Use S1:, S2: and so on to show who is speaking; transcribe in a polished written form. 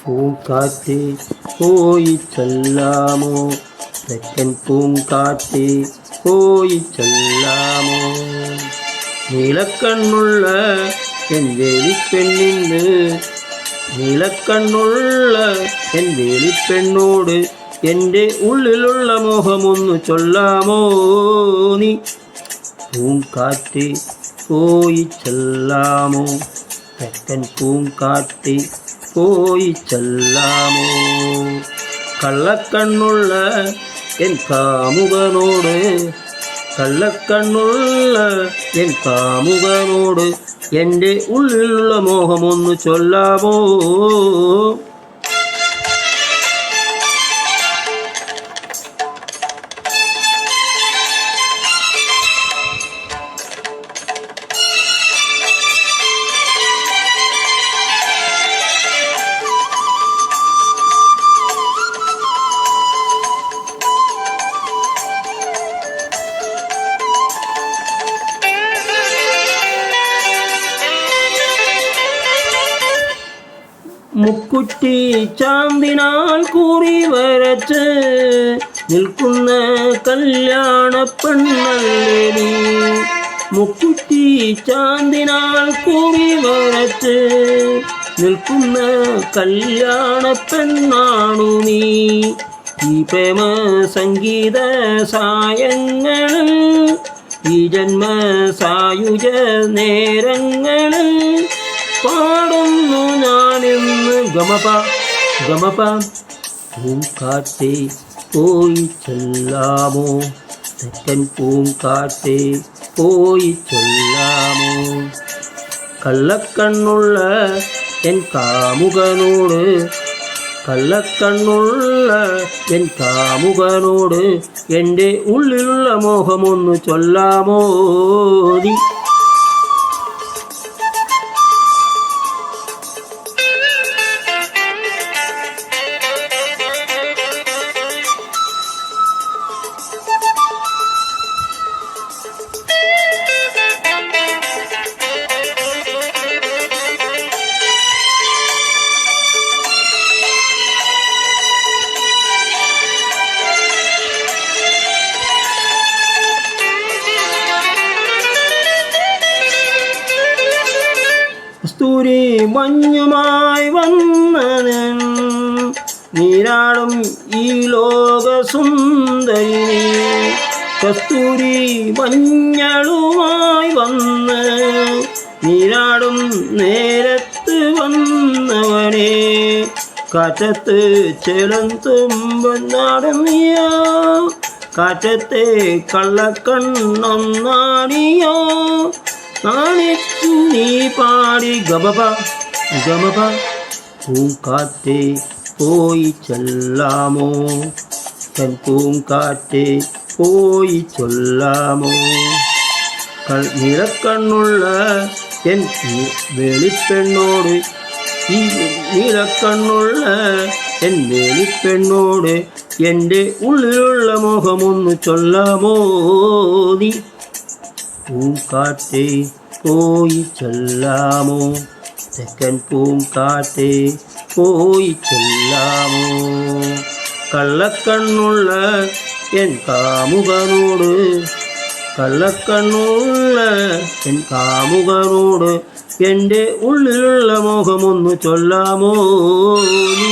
S1: പൂങ്കാറ്റേ പോയി ചെല്ലാമോ, തെക്കൻ പൂങ്കാറ്റേ പോയി ചെല്ലാമോ. നീലക്കണ്ണുള്ള എൻ വേലിപ്പെണ്ണിന്, നീലക്കണ്ണുള്ള എൻ വേലിപ്പെണ്ണോട് എൻ്റെ ഉള്ളിലുള്ള മോഹമൊന്നു ചൊല്ലാമോ നീ. പൂങ്കാറ്റേ പോയി ചെല്ലാമോ, തെക്കൻ പൂങ്കാറ്റേ പോയി ചെല്ലാമോ. കള്ളക്കണ്ണുള്ള എൻ കാമുകനോട്, കള്ളക്കണ്ണുള്ള എൻ കാമുകനോട് എൻ്റെ ഉള്ളിലുള്ള മോഹമൊന്നു ചൊല്ലാമോ. മുക്കുറ്റി ചാന്തിനാൽ കൂറി വരച്ച് നിൽക്കുന്ന കല്യാണ പെണ്ണല്ലേ നീ. മുക്കുറ്റി ചാന്തിനാൽ കൂറി വരച്ച് നിൽക്കുന്ന കല്യാണ പെണ്ണാണു നീ. ഈ പ്രേമ സംഗീത സായങ്ങളിൽ, ഈ ജന്മ സായുജ നേരങ്ങളിൽ പാടുന്നു ഞാനിന്ന് ഗമപ ഗമപ. പൂങ്കാറ്റേ പോയി ചെല്ലാമോ, തെക്കൻ പൂങ്കാറ്റേ പോയി ചെല്ലാമോ. കള്ളക്കണ്ണുള്ള എൻ കാമുകനോട്, കള്ളക്കണ്ണുള്ള എൻ കാമുകനോട് എൻ്റെ ഉള്ളിലുള്ള മോഹമൊന്നു ചൊല്ലാമോ നീ. കസ്തൂരി മഞ്ഞുമായി വന്നനൻ നീരാടും ഈ ലോകസുന്ദരി. കസ്തൂരി മഞ്ഞളുമായി വന്ന് നീരാടും നേരത്ത് വന്നവനെ, കാറ്റത്ത് ചെലന്തുമ്പനാടും നീയോ, കാറ്റത്തെ കള്ളക്കണ്ണൊന്നാടിയോ. നാണിച്ചു നീ പാടി ഗമപ ഗമപ. പൂങ്കാറ്റേ പോയി ചെല്ലാമോ, തൻ പൂങ്കാറ്റേ പോയി ചൊല്ലാമോ. നീലക്കണ്ണുള്ള എൻ വേലിപ്പെണ്ണോട്, ഈ നീലക്കണ്ണുള്ള എൻ വേലിപ്പെണ്ണോട് എൻ്റെ ഉള്ളിലുള്ള മോഹമൊന്നു ചൊല്ലാമോ നീ. പൂങ്കാറ്റേ പോയി ചെല്ലാമോ, തെക്കൻ പൂങ്കാറ്റേ പോയി ചെല്ലാമോ. കള്ളക്കണ്ണുള്ള എൻ കാമുകനോട്, കള്ളക്കണ്ണുള്ള എൻ കാമുകനോട് എൻ്റെ ഉള്ളിലുള്ള മോഹമൊന്നു ചൊല്ലാമോ നീ.